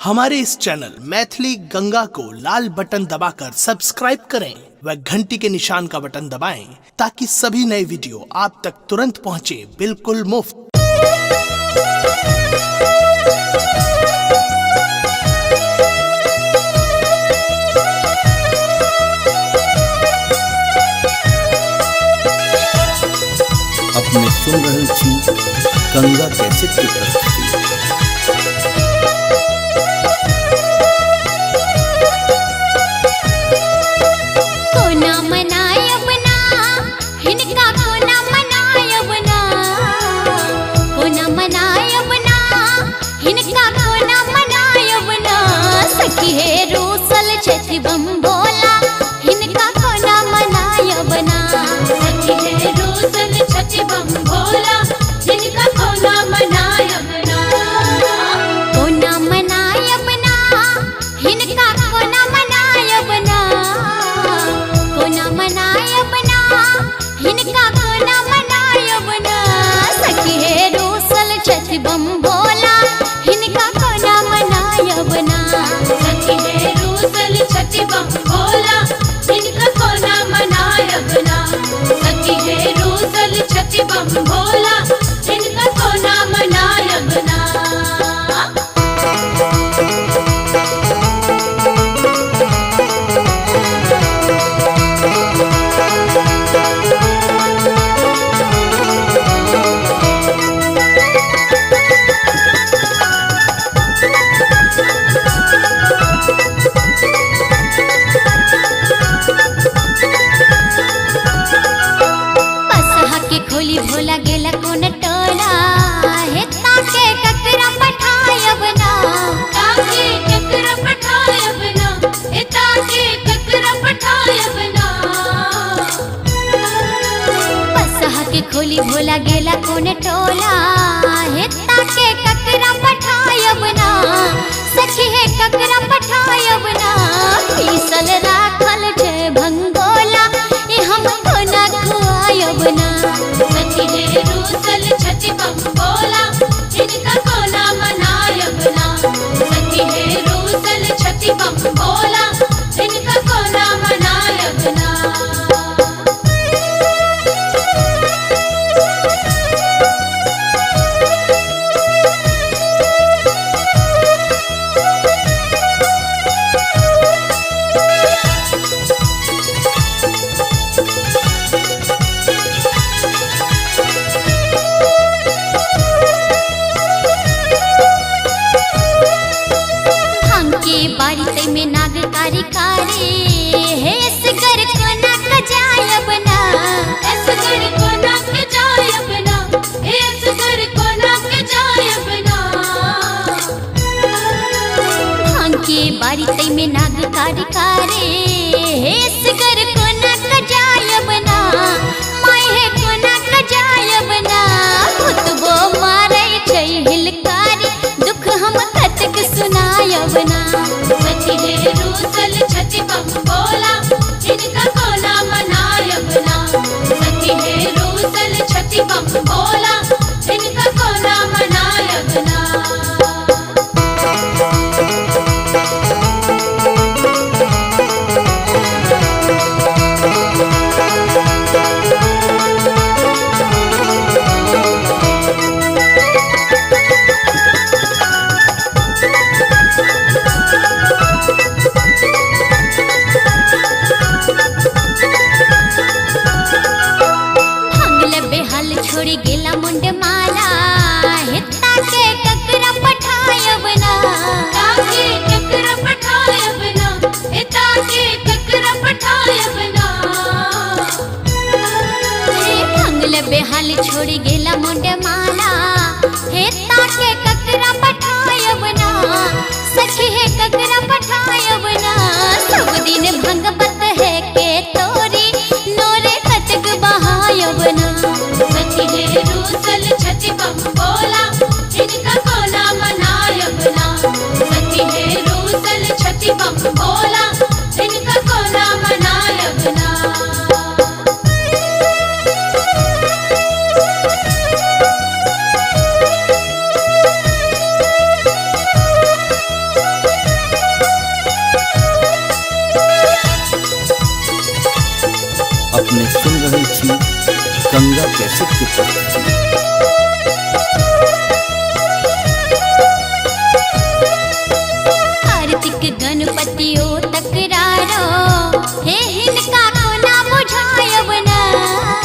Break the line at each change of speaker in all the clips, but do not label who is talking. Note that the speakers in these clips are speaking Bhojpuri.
हमारे इस चैनल मैथिली गंगा को लाल बटन दबाकर सब्सक्राइब करें व घंटी के निशान का बटन दबाएं ताकि सभी नए वीडियो आप तक तुरंत पहुंचे बिल्कुल मुफ्त।
अपने सुन रहल छी गंगा कैसेट की प्रस्तुति।
कोना मनायब ना हिनका कोना मनायब ना, कोना मनायब ना हिनका कोना मनायब ना, सखी हे रूसल छथि बम भोला हिनका कोना मनायब ना, सखी हे रूसल छथि बम भोला हिनका कोना मनायब ना, कोना मनायब ना हिनका कोना मनायब ना, कोना मनायब ना हिनका कोना मनायब ना, सखी हे रूसल छथि बम भोला हिनका कोना मनायब ना, सखी हे रूसल छथि बम भोला हिनका कोना मनायब ना, सखी हे रूसल छथि बम भोला हिनका कोना मनायब ना। खोली भोला गेला कोन टोला हेता के ककरा पठायब ना, ताके ककरा पठायब ना, हेता के ककरा पठायब ना, पसहा के खोली भोला गेला कोन टोला हेता के ककरा पठायब ना, सखी हे ककरा पठायब ना, पीसल राखल छै भंगोला ए हम कोना खुआयब ना, सखी हे रूसल छथि बम भोला हिनका कोना मनायब ना, सखी हे रूसल छथि बम भोला हिनका कोना मनायब ना। बारी तै में नाग कारी कारी हे असगर कोना कजायब ना, असगर कोना कजायब ना, हे असगर कोना कजायब ना, भांग के बारी तै में नाग कारी कारी हे असगर कोना कजायब ना, माय हे कोना कजायब ना, भूतबो मारै छै हिलकारी दुख हम कतक सुनायब ना, सखी हे रूसल छथि बम भोला हिनका कोना मनायब ना, सखी हे रूसल छथि बम भोला हिनका कोना मनायब ना। छोड़ी गेला मुंड माला हिता के ककरा पठायब ना, ताके ककरा पठायब ना, हिता के ककरा पठायब ना, हे भंगल बेहाल छोड़ी गेला मुंड माला हिता के ककरा पठायब ना, सखी हे ककरा पठायब ना, सब दिन भंगबत है के तोरी नोरे कतक बहायब ना, सखी हे रूसल छथि बम भोला हिनका कोना मनायब ना, सखी हे रूसल छथि बम भोला हिनका कोना मनायब ना।
कैसेट की प्रस्तुति।
कार्तिक गणपतियो तकरारो हे हिनका को ना बुझायब ना,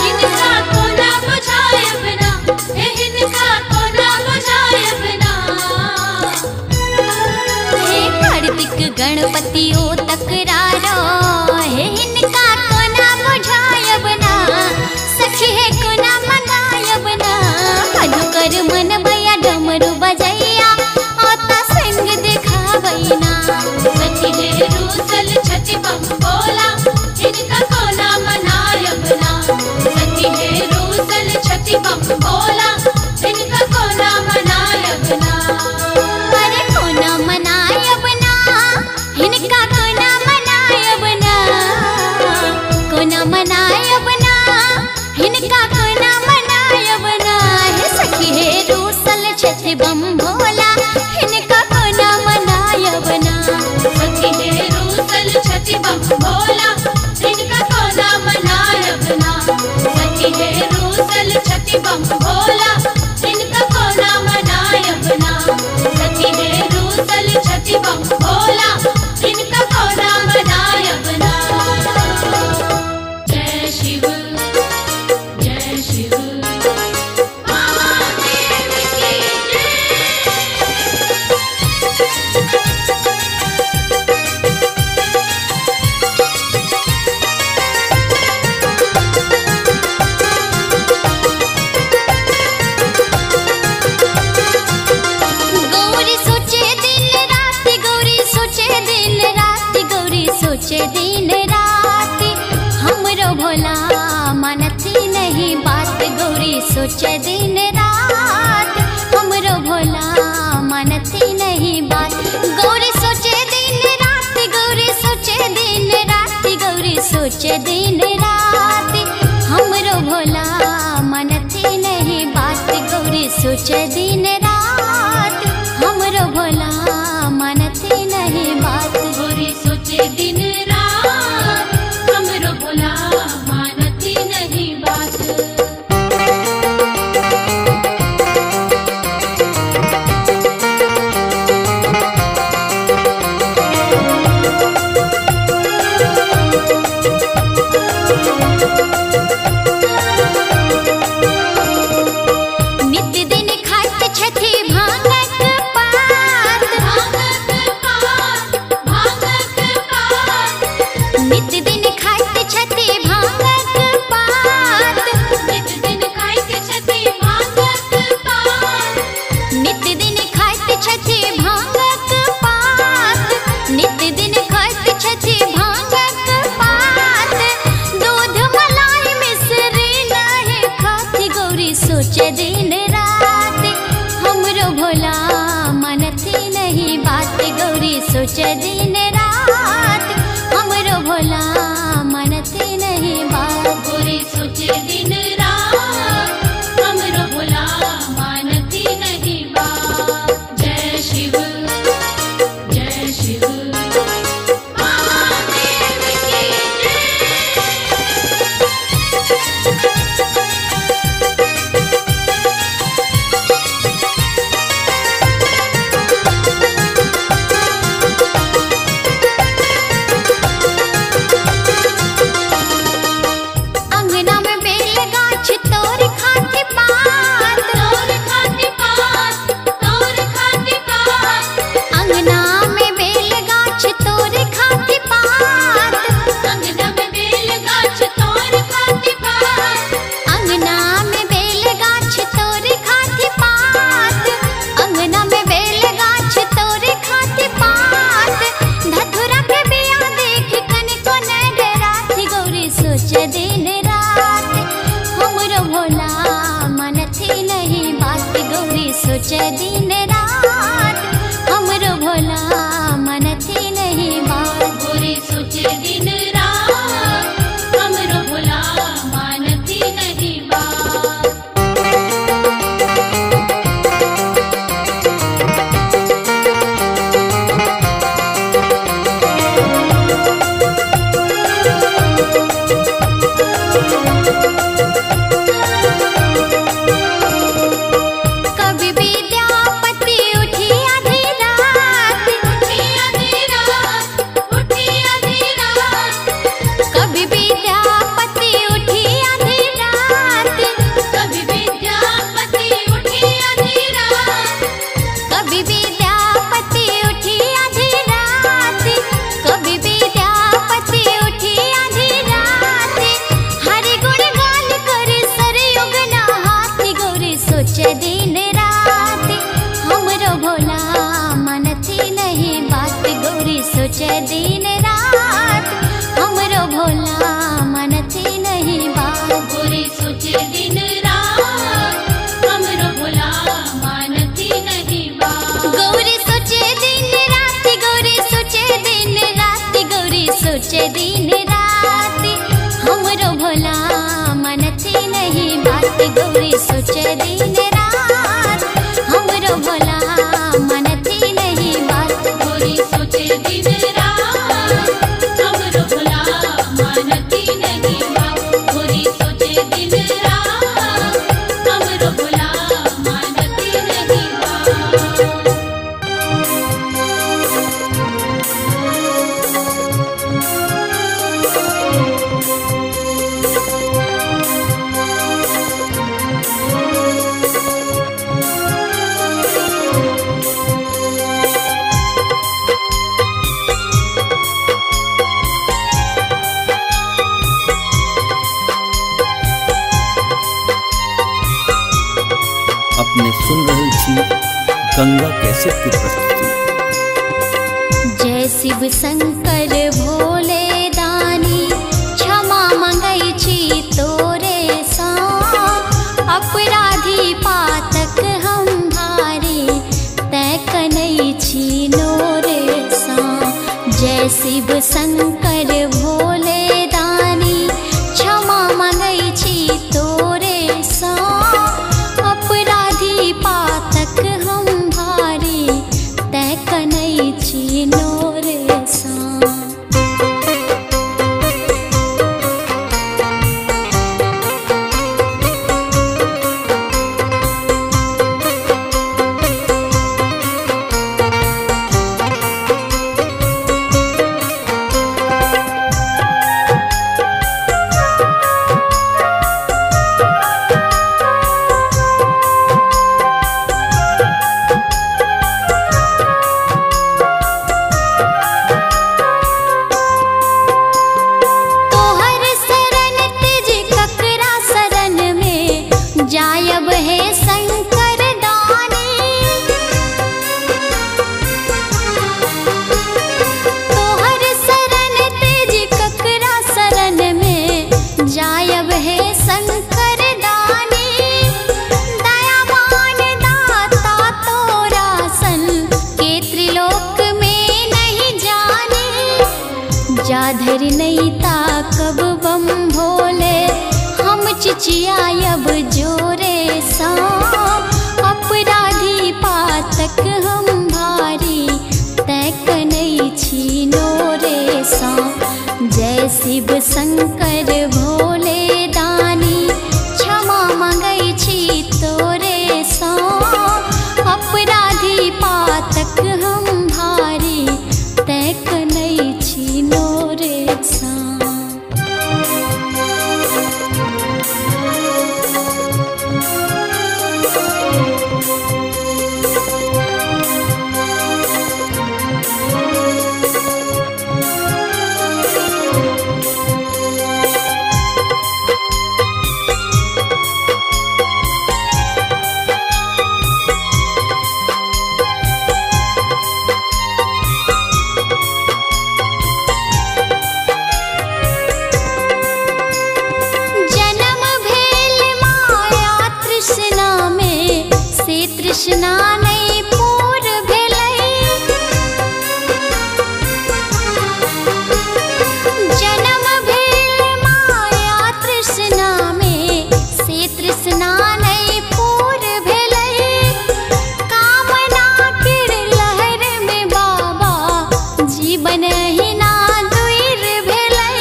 हिनका को ना बुझायब ना, हे हिनका को ना बुझायब ना। हे कार्तिक गणपतियो तकरारो हे हिनका को ना बुझायब ना, सखी है को ना मनायब ना। मधुकर मन भैया डमरू बजैया आता संग दिखावैना, सखी है रूसल छठी बम बोला हिनका को ना मनायब ना, सखी है रूसल छठी बम बोला हिनका को ना मनायब ना। अरे को ना मनायब ना, हिनका को ना मनायब ना, को ना मनायब ना, हिनका को ना मनायब ना। हे सखी है रूसल छठी बम बोला हिनका को ना मनायब ना, सखी है रूसल छठी बम बोला हिनका को ना मनायब ना, सखी है रूसल छठी बम बोला हिनका को ना मनायब ना, सखी है रूसल छठी बम बोला हिनका को ना मनायब ना। जय शिव जय शिव महादेव की जय। गौरी सोचे दिन रात, गौरी सोचे दिन रात, गौरी सोचे दिन रात, हमरो भोला मानती नहीं बात। गौरी सोचे दिन रात, हमरो भोला मानती नहीं बात। गौरी सोचे दिन रात, गौरी सोचे दिन रात, गौरी सोचे दिन रात, हमरो भोला मानती नहीं बात। गौरी सोचे दिन रात, हमरो भोला मानती नहीं बात। गौरी सोचे दिन रात, हमरो भोला मानती नहीं बात। नित्य दिन खाइत छथि भांगक पात, भांगक पात, भांगक पात। नित्य दिन खाइत छथि भांगक पात, नित्य दिन खाइत छथि भांगक पात। नित्य दिन खाइत छथि भांगक पात, नित्य दिन खाइत छथि भांगक पात। दूध मलाई मिश्री नहीं खाती, गौरी सोचे दिन रात, हमरो भोला मानती नहीं बात। गौरी सोचे दिन रात, हमरो भोला मानती नहीं बात। गौरी सोचे दिन रात, हमरो भोला मानती नहीं बात। जय शिव जय शिव महादेव की जय। सोचे दिन रात हमरो भोला मनती नहीं बात
गोरी सोचे दिन रात हमरो भोला मानती नहीं बात गोरी सोचे दिन रात हमरो भोला मानती नहीं बात
अपने सुन रहल छी गंगा कैसेट की प्रस्तुति।
जय शिव शंकर भोले दानी क्षमा मंगै छी तोरे सा अपराधी पातक हम भारी तै कनै छी नोरे सा जय शिव शंकर भोले दानी क्षमा मंगै छी तोरे सा अपराधी पातक हम भारी तै कनै छी नोरे सा तोहर शरण तिज ककरा शरण में जायब है शंकर दानी तोहर शरण तिज ककरा शरण में जायब है शंकर दानी दयावान दाता तोरा सन के त्रिलोक में नहीं जानी जाधर नहीं ताकब बम भोले हम चिचियायब जोरे सा अपराधी पातक हम भारी तै कनै छी नोरे सा जय शिव शंकर भोले दानी क्षमा मंगै छी तोरे सा अपराधी पातक हम भारी तै कनै छी नोरे सा जन्म भेल माया तृष्णा में से तृष्णा नहीं पूर भेलै जन्म भेल माया तृष्णा में से तृष्णा नहीं पूर भेलै कामना किर लहर में बाबा जीवन ही ना दूर भेलै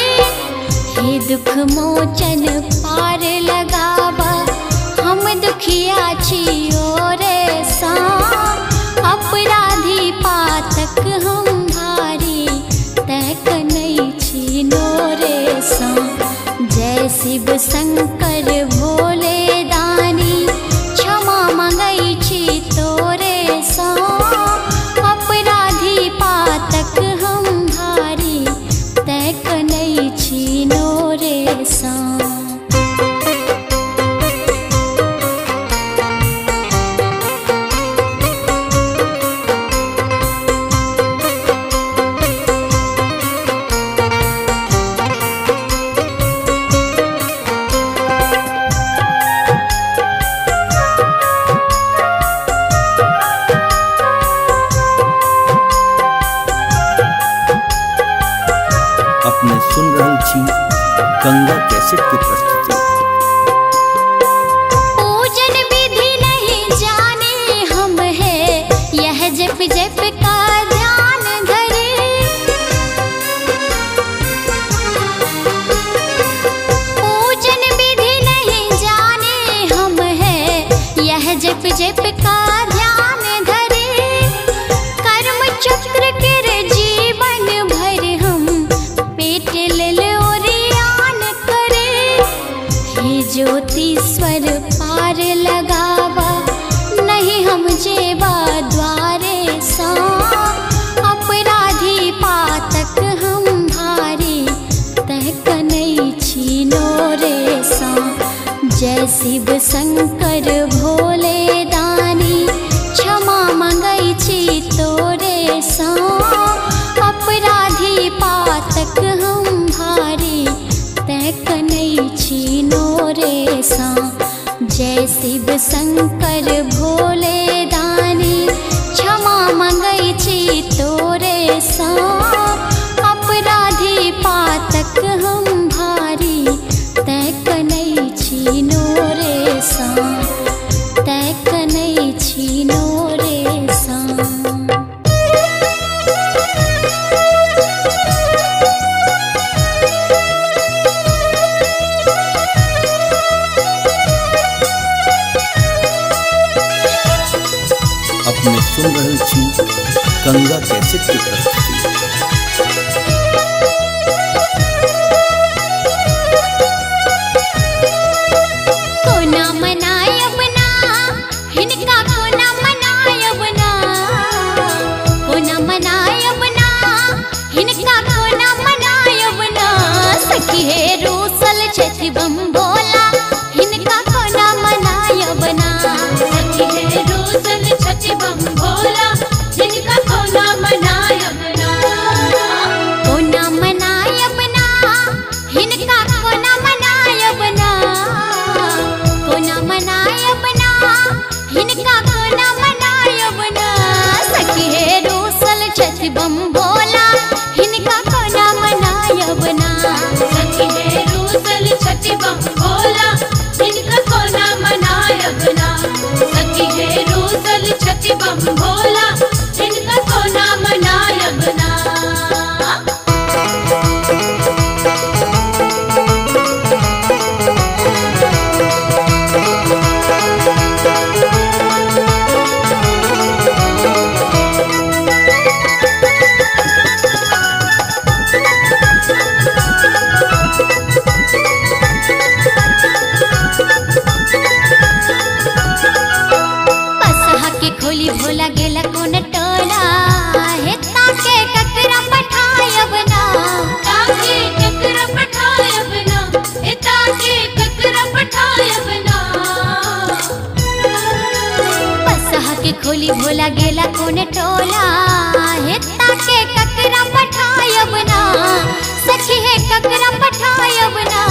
हे दुख मोचन पार लगाबा हम दुखिया छियो रे सा अपराधी पातक हम भारी तै कनै छी नोरे सा जय शिव शंकर भोले दानी क्षमा मंगै छी तोरे सा अपराधी पातक हम भारी तै कनै छी नोरे सा
छी गंगा कैसेट की प्रस्तुति।
पूजन पातक हम भारी तय कनै छीनो रे सा। जय शिव शंकर भोले दानी क्षमा मंगै छी तोरे सा। अपराधी पातक हम भारी तय कनै छीनो रे सा। तय कनै छीनो रे सा।
अपने सुन रहल छी गंगा कैसेट के प्रस्तुति।
कोना मनायब ना हिनका कोना मनायब ना। कोना मनायब ना हिनका कोना मनायब ना। सखी हे रूसल छथि बम भोला हिनका कोना मनायब ना।
सखी हे रूसल छथि बम भोला जिनका कोना मनायब ना।
कोना मनायब ना हिनका कोना मनायब ना। कोना मनायब ना हिनका कोना मनायब ना। सखी हे रूसल छथि बम भोला हिनका कोना मनायब ना।
सखी हे रूसल छथि बम भोला जिनका कोना मनायब ना। सखी हे रूसल छथि बम भोला जिनका कोना मनायब ना।
बसहा के खोली भोला गेला कोन टोला हेता के ककरा पठायब ना।
ताके ककरा पठायब ना। ए ताके ककरा पठायब ना।
बसहा के खोली भोला गेला कोन टोला हेता के ककरा पठायब ना। सखी हे ककरा पठायब ना।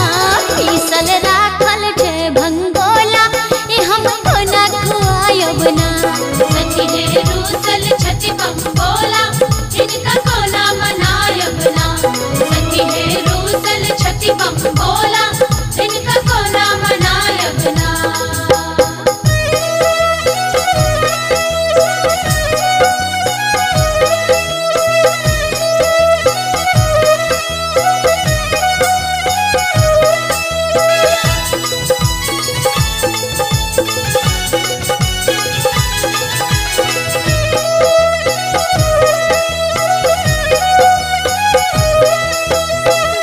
पीसल राखल छै भंगोला ए हम कोना खुआयब ना।
सखी हे रूसल छथि बम भोला जिनका कोना मनायब ना। सखी हे रूसल छथि बम भोला जिनका कोना मनायब ना।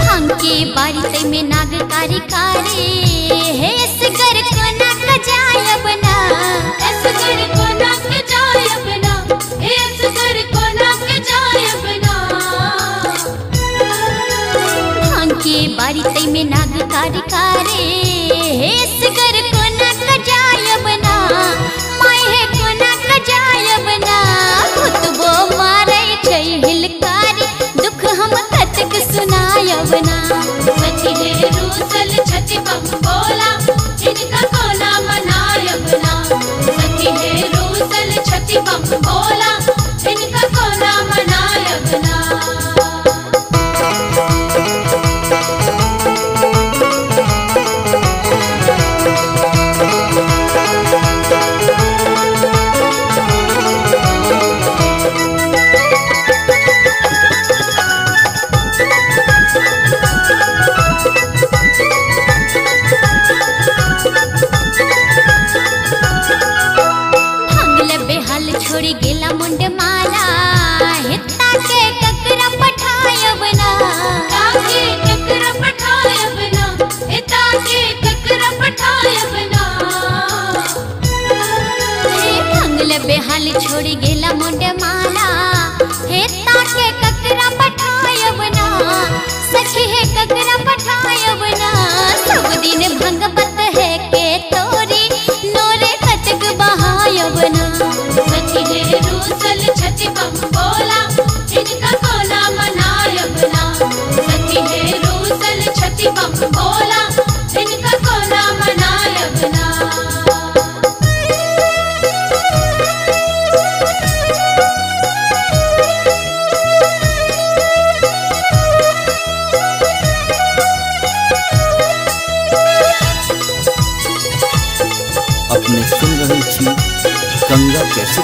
भांग के बारी तै में नाग कारी कारी हे सगर कोना कजायब ना।
असगर कोना के जायब ना। ए असगर कोना के जायब ना।
भांग के बारी तै में नाग कारी कारी हे सगर कोना कजायब ना। माय हे कोना कजायब ना। खुतबो मारै छै हिलकारी दुख हम कतक सुनायब ना।
सखी हे रूसल छथि बम भोला जिनका कोना मनायब ना। सखी हे रूसल छथि बम भोला जिनका कोना मनायब ना।
भंगल बेहाल छोड़ी गेला मुंड माला हिता के ककरा पठायब ना।
ताके ककरा पठायब ना। ए ताके ककरा पठायब ना।
भंगल बेहाल छोड़ी गेला मुंड माला हिता के ककरा पठायब ना। सखी हे ककरा पठायब ना। सब दिन भंगबत है के तोरी नोरे कतक बहायब ना।
सखी हे रूसल छथि बम भोला जिनका कोना मनायब ना।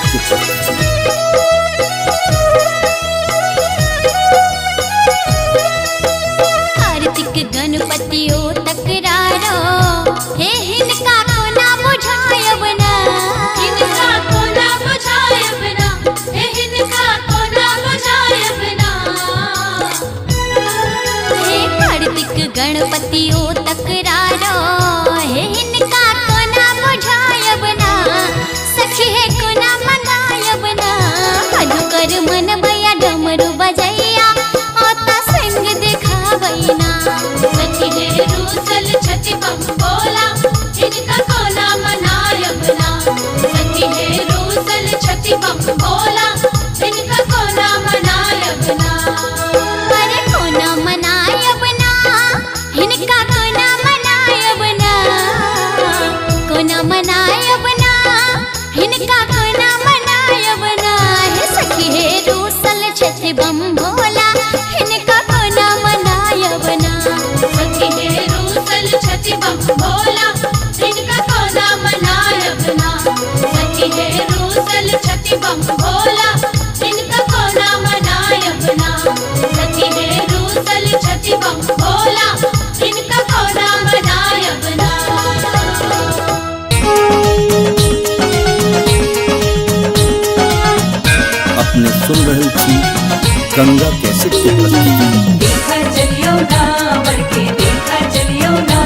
कैसेट की प्रस्तुति।
कार्तिक गणपतियो तकरारो हे हिनका को ना बुझायब ना,
हिनका को ना बुझायब ना, हे हिनका को ना बुझायब ना।
हे कार्तिक गणपतियो तकरारो हे हिनका को ना बुझायब ना, सखी है को ना मनायब ना। मधुकर मन भैया डमरू बजैया आता संग दिखावैना।
सखी है रूसल छति बम बोला, हिनका को ना मनायब ना। सखी है रूसल छति बम बोला, हिनका को ना मनायब ना।
अरे को ना मनायब ना, हिनका को ना मनायब ना, को ना मनायब ना, हिनका को ना मनायब ना। हे सखी हे रूसल छति बम भोला, हिनका को ना मनायब ना।
सखी है रूसल छति बम बोला, हिनका को ना मनायब ना। सखी है रूसल छति बम बोला, हिनका को ना मनायब ना। सखी है रूसल छति बम बोला, हिनका को ना मनायब ना।
अपने सुन रहल छी गंगा कैसेट की प्रस्तुति।
देखा चलियो ना बरके, देखा चलियो ना,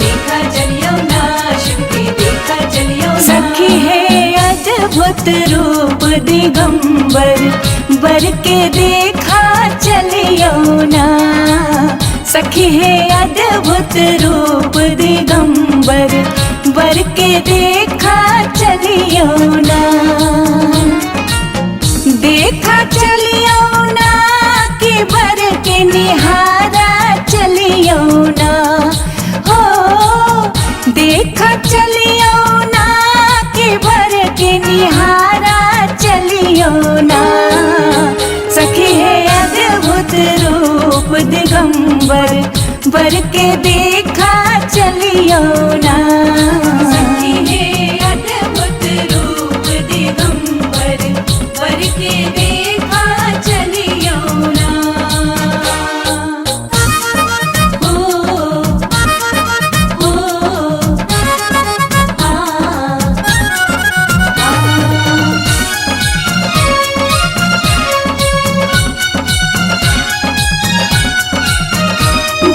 देखा चलियो ना शिव के, देखा चलियो ना। सखी है अद्भुत रूप दिगंबर, बर के देखा चलियो ना। सखी है अद्भुत रूप दिगंबर, बर के देखा चलियो ना। देखा चलियो ना कि बर के निहारा चलियो ना। हो देखा चलियो ना कि बर के निहारा चलियो ना। सखी है अद्भुत रूप दिगंबर, बर के देखा चलियो ना। सखी है अद्भुत रूप दिगंबर, बर के देखा चलियो ना। हो हो आ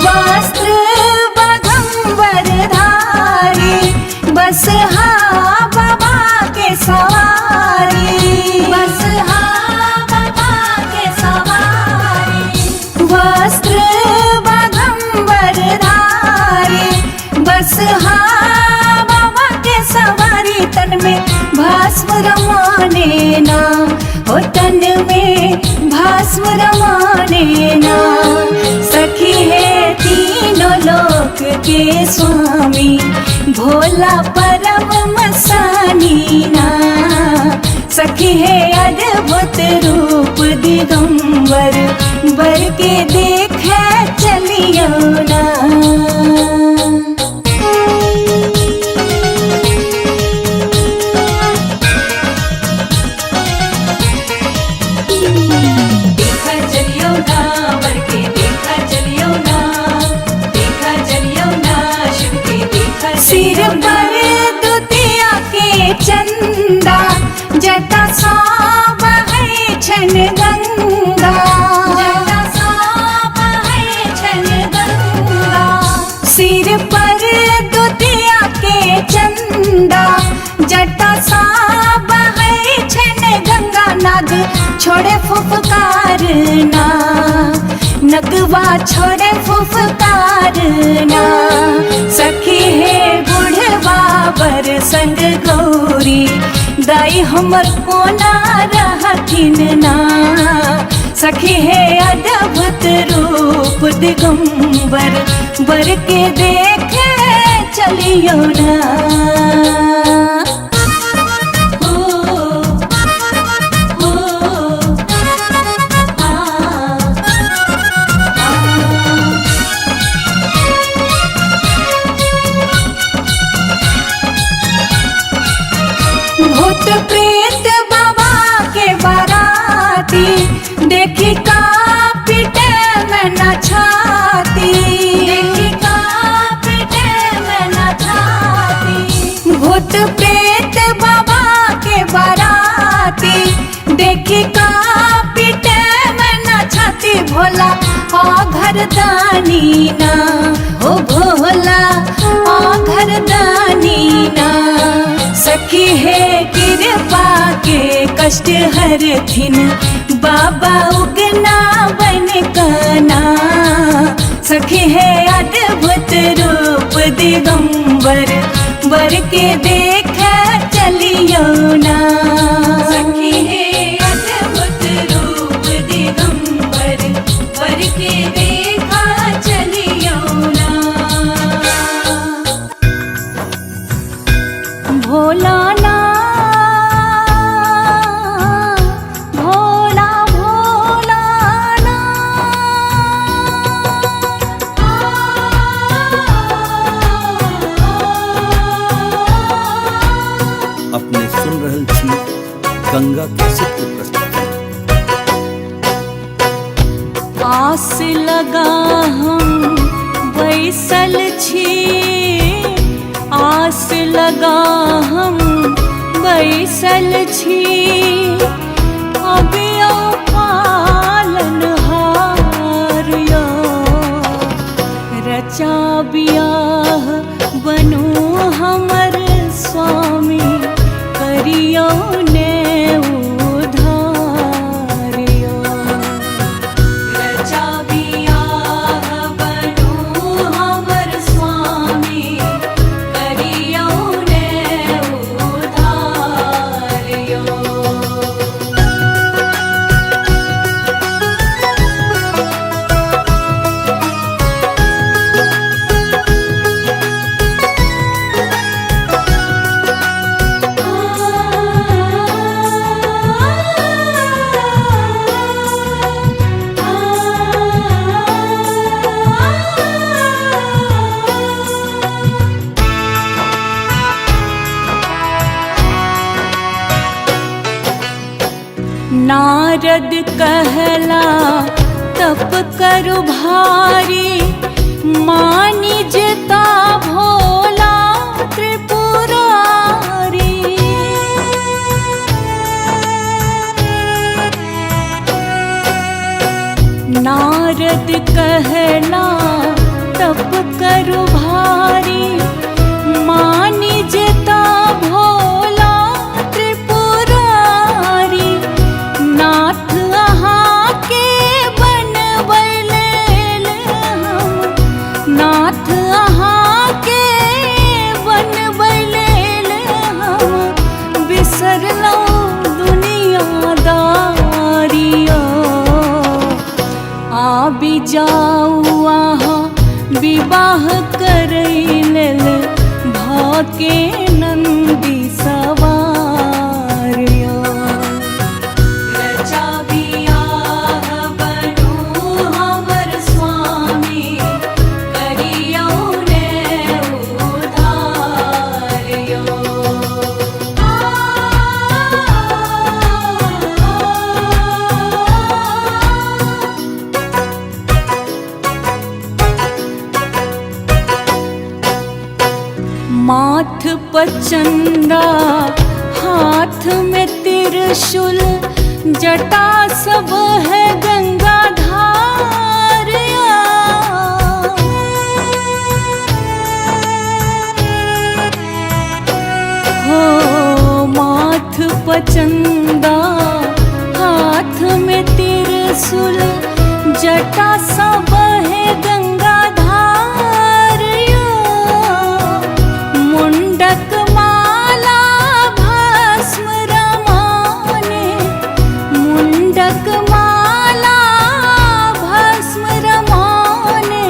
वस्त्र बगंबर धारी, बस हा बाबा के सवारी, बस हा बाबा के सवारी। वस्त्र बगंबर धारी, बस हा बाबा के सवारी। तन में भस्म रमाने ना, हो तन में भस्म रमाने ना। सखी है तीनों लोक के स्वामी, भोला परम मसानी ना। सखी है अद्भुत रूप दिगंबर, बर के देखे चलियो ना। देखा चलियो ना बरके, देखा चलियो ना, देखा चलियो ना शिव के, देखा सिर पर दुतिया के चंदा, जटा सब है छन गंगा, जटा सब है छन गंगा। सिर पर दुतिया के चंदा, जटा सब है छन गंगा। नाग छोड़े फुफकार ना, नगवा छोड़े फुफकार ना। सखी है बुढ़वा बर संग गौरी, दाई हमर कोना रहथिन ना। सखी है अद्भुत रूप दिगंबर, बर के देखे चलियो ना। हो हो आ भूत प्रेत देखी का पिटे में न छाती, देखी का पिटे में न छाती। भूत प्रेत बाबा के बाराती, देखी का पिटे में न छाती। भोला आ घर दानी ना, हो भोला आ घर दानी ना। सखी है कृपा के कष्ट हर थिन, बाबा उगना बन काना। सखी है अद्भुत रूप दिगंबर, बर के देख चलियो ना। सखी है अद्भुत रूप दिगंबर, बर के देखा चलियो ना। भोला ना भोला भोला ना।
अपने सुन रहल छी गंगा कैसेट के प्रस्तुति।
आस लगा हम बैसल छी, आस लगा हम बैसल छी। अबियो पालन हार यो, रचा बियाह बनू हमर स्वामी। करियो ने उधार यो, रचा बियाह बनू हमर स्वामी। करियो ने उधार यो। नारद कहला तप करु भारी, मानी जता भोला त्रिपुरारी। नारद कहला तप करु भारी, मानी जता भोला त्रिपुरारी। नाथ अहाँ के बनबैल हम, नाथ अहाँ के बनबैल हम। बिसरलहुँ दुनियादारियो, आबि जाऊ अहाँ विवाह करै लेल। भाके नंदी सवार यो, रचा बियाह बनू हमर स्वामी। करियो ने उधार यो। माथ पचंदा हाथ में त्रिशूल, जटा सब है गंगा धारिया। हो माथ पचंदा हाथ में त्रिशूल, जटा सब है गंगा धारिया। मुंडक माला भस्म रमाने, मुंडक माला भस्म रमाने।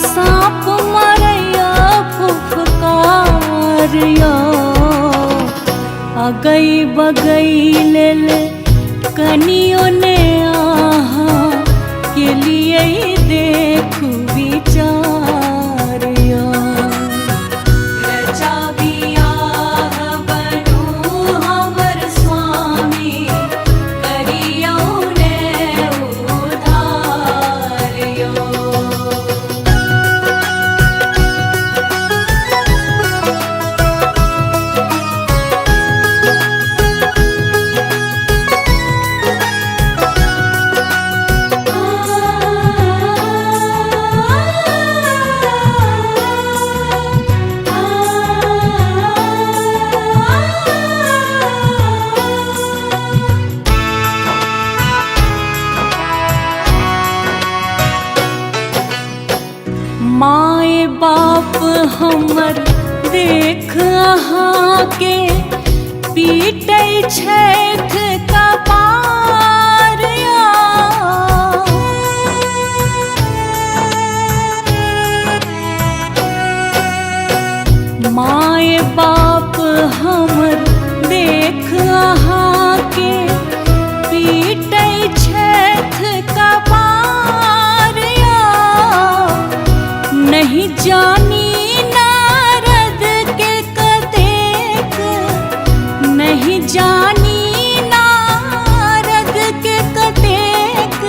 सांप मरैया फुफकारिया, अगई बगई लेल कनियो ने आहा। के लिए देखू विचार यो, रचा बियाह बनू हमर स्वामी। करियो ने बाप हमर देख अहाँ के पीटै छथि कपारिया। माय बाप हमर देख अहाँ के पीटै छथि कपारिया। नहीं जानी नारद के कतेक, नहीं जानी नारद के कतेक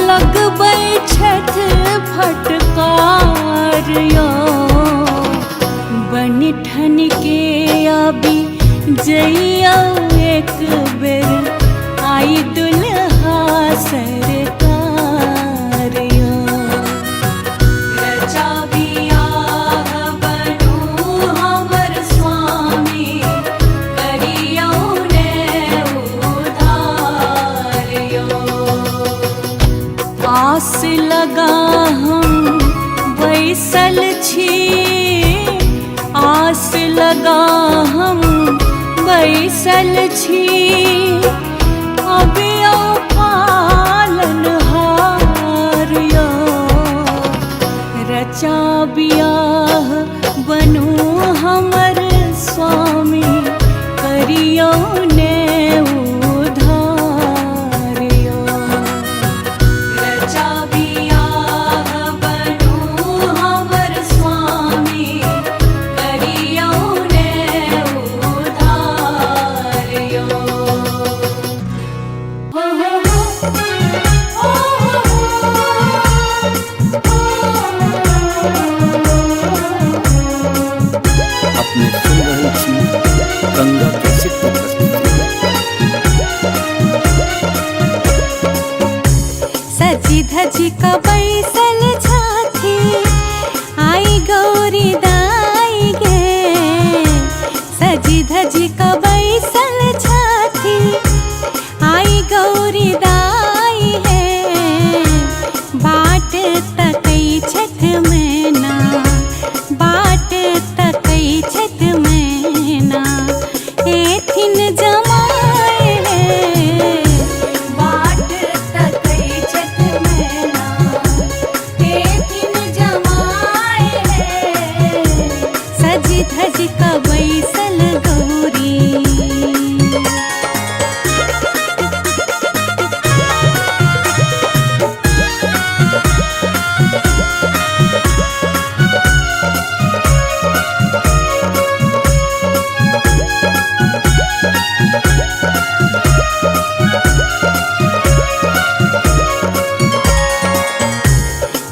लगबै छथि फटकारिया। बनि ठन के आबी जइया एक बेर आई दुल्हा सरकारिया। रचा बियाह बनू हमर स्वामी करियौ ने उधारियो। आस लगा हम बैसल छी, आस लगा हम बैसल छी। अबियौ पालनहारियो। रचा बियाह बनू हमर स्वामी करियौ ने उधारियो। रचा बियाह बनू हमर स्वामी करियौ ने उधारियो। हो हो हो
अपने सुन रहल छी गंगा कैसेट के प्रस्तुति।
सजी धजी क बैसल छथि आई गौरी दाई गे। सजी धजी क बैसल छथि आई गौरी दाई हे। बाट तकै छथि मैना, बाट तकै छथि मैना। एथिन जमाए हे। बाट तकै छथि मैना, एथिन जमाए हे। सजी धजी क बैसल गौरी।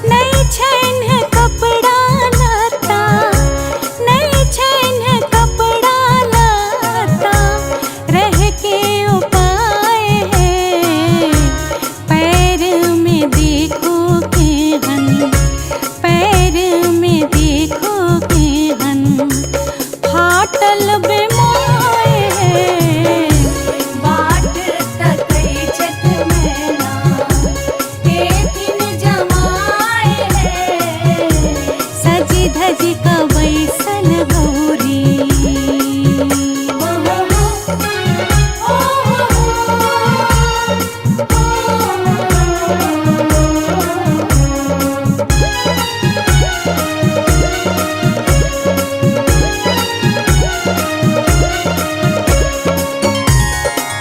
नहीं छैन कपड़ा लत्ता, नहीं छैन कपड़ा लत्ता। रह के उपाय है। पैर में देखो केहन, पैर में देखो केहन फाटल बेमाय है। बाट तकै छथि मैना, एथिन जमाए हे। सजी धजी क बैसल गौरी।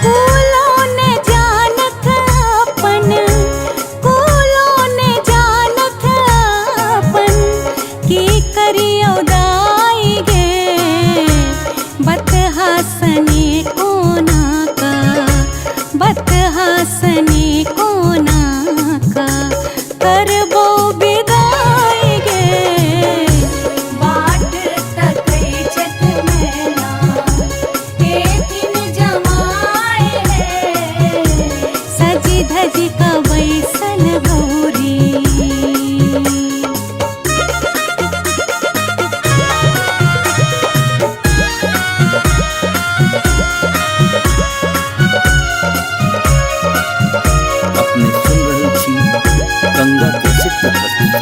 कूलो ने जानत अपन, कूलो ने जानत अपन। की करियौ दाई गे। बत हसने कोना का, बत हसने कोना का। करबो विदाई गे। बाट तकै छथि मैना, एथिन जमाए हे। सजी धजी क बैसल गौरी।
अपने सुन रहल छी गंगा कैसेट के प्रस्तुति।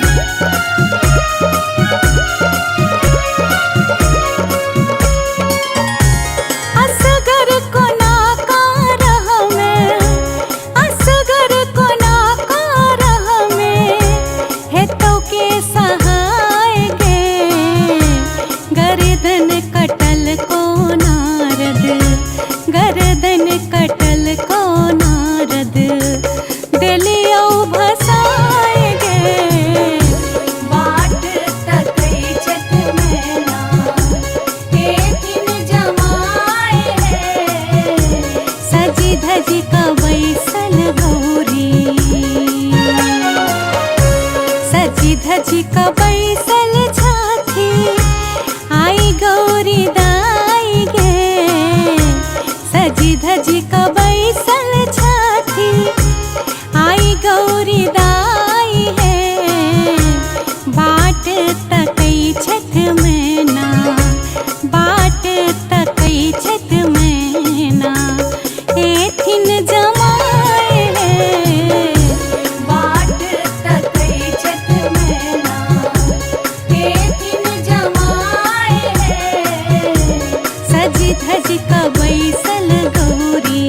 सूरीदाई है बाट तकई छठ मैना बाट तकई छठ मैना एथिन जमाए है
बाट तकई छठ मैना एथिन जमाए है
सज धज कबैसल गौरी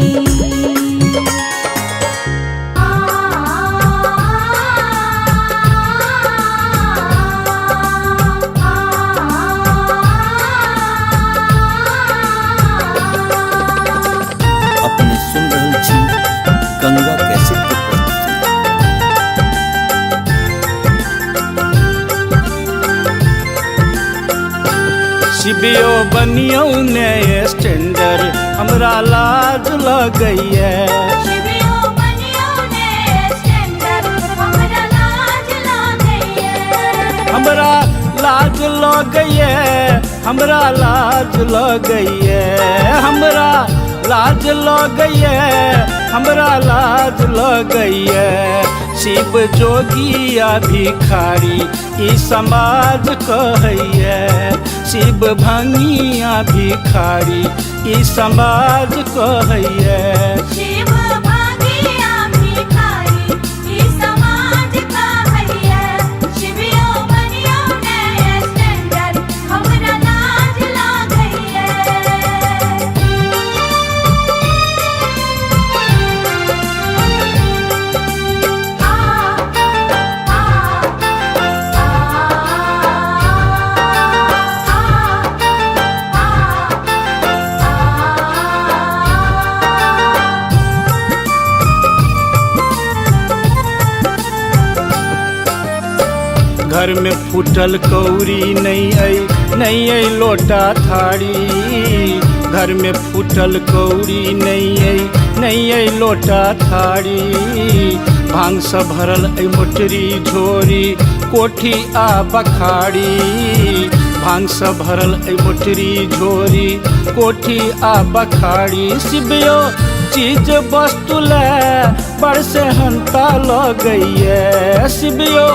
अपने सुन रहल छी गंगा कैसेट के प्रस्तुति।
शिबियो बनियो ने स्टैंडर हमरा लाज लगैया
शिवियो बनियो ने स्टैंडर हमरा लाज लागैया
हमरा लाज लगैया हमरा लाज लगैया हमरा लाज लगैया हमरा लाज लगैया शिव जोगिया भिखारी ई समाज कहैया शिव भंगिया भिखारी ई समाज कहैया
शिव भागिया भिखारी ई समाज का हैया शिवियो बनियो ने स्टैंडर हमरा लाज लागैया
घर में फूटल कौड़ी नहीं आई लोटा थारी घर में फूटल कौड़ी नहीं आई लोटा थारी भांग से भरल आई मोटरी झोरी कोठी आ बखाड़ी भांग से भरल आई मोटरी झोरी कोठी आ बखाड़ी शिवियो चीज वस्तु ले बड़ से हंता लगैया शिवियो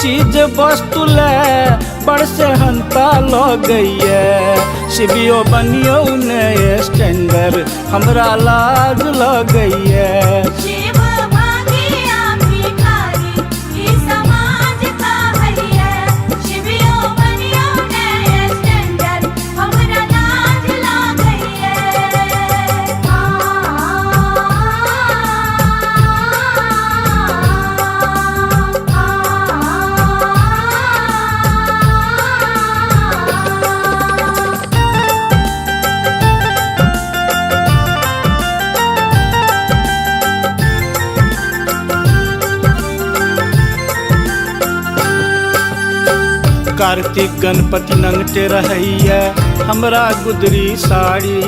चीज वस्तु ले बड़ से हंता लगैया शिवियो बनियो ने स्टैंडर हमरा लाज लगैया
शिव भागिया भिखारी ई समाज का हैया शिवियो बनियो ने स्टैंडर हमरा लाज लागैया
कार्तिक गणपति नंगटे रहैया हमरा गुदरी साड़ी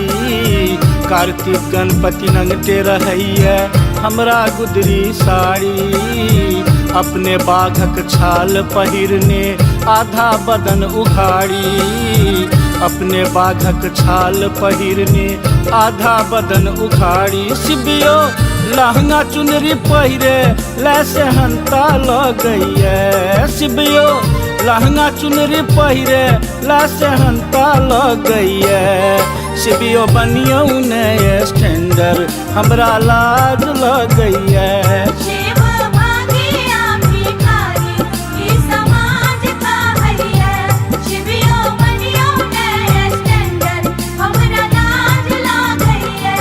कार्तिक गणपति नंगटे रहैया हमरा गुदरी साड़ी अपने बाघक छाल पहिरने आधा बदन उघाड़ी अपने बाघक छाल पहिरने आधा बदन उघाड़ी शिवियो लहंगा चुनरी पहिरे लैसे हंता लगैया शिवियो लहंगा चुनरी पहिरे लैसे हंता लगैया शिवियो बनियो ने स्टैंडर हमरा लाज लगैया
शिव भागिया भिखारी ई समाज का हैया शिवियो बनियो ने स्टैंडर हमरा लाज लागैया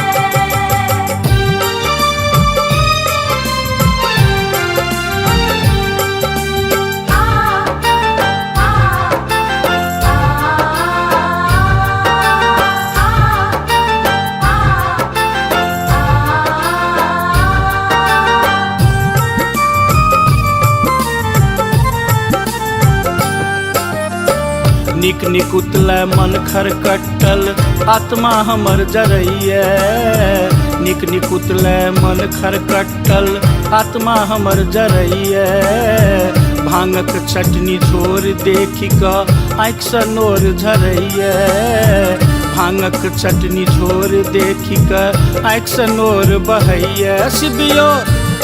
निक निक उतलै मन खरकटल आत्मा हमर जरैया निक निक उतलै मन खरकटल आत्मा हमर जरैया भांगक चटनी झोर देखि कऽ आँखि सँ नोर झरैया भांगक चटनी झोर देखि कऽ आँखि सँ नोर बहैया शिवियो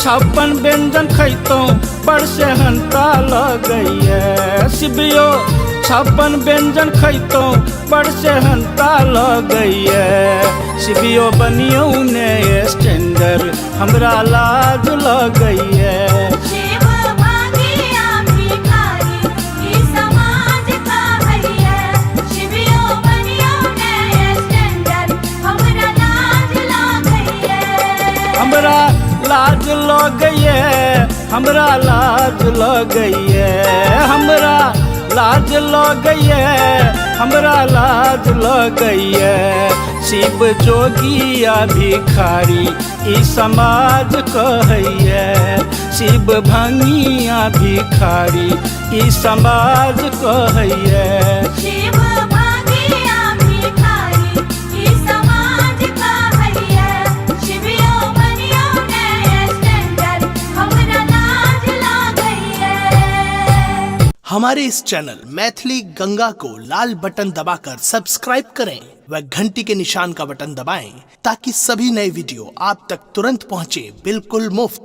छप्पन व्यंजन खैतों बड़ से हंता लगैया शिवियो 56 व्यंजन खैतों बड़ से हंता लगैया शिवियो बनियो ने स्टैंडर हमरा लाज लगैया
शिव भागिया भिखारी ई समाज का हरिया शिवियो बनियो ने स्टैंडर हमरा लाज लागैया
हमरा लाज लगैया हमरा लाज लगैया हमरा लाज लगैया हमरा लाज लगैया शिव जोगिया भिखारी ई समाज कहैया शिव भंगिया भिखारी ई समाज कहैया
शिव भागिया भिखारी ई समाज का हरिया शिवियो बनियो ने स्टैंडर हमरा लाज लागैया
हमारे इस चैनल मैथिली गंगा को लाल बटन दबाकर सब्सक्राइब करें व घंटी के निशान का बटन दबाएं ताकि सभी नए वीडियो आप तक तुरंत पहुंचे बिल्कुल मुफ्त।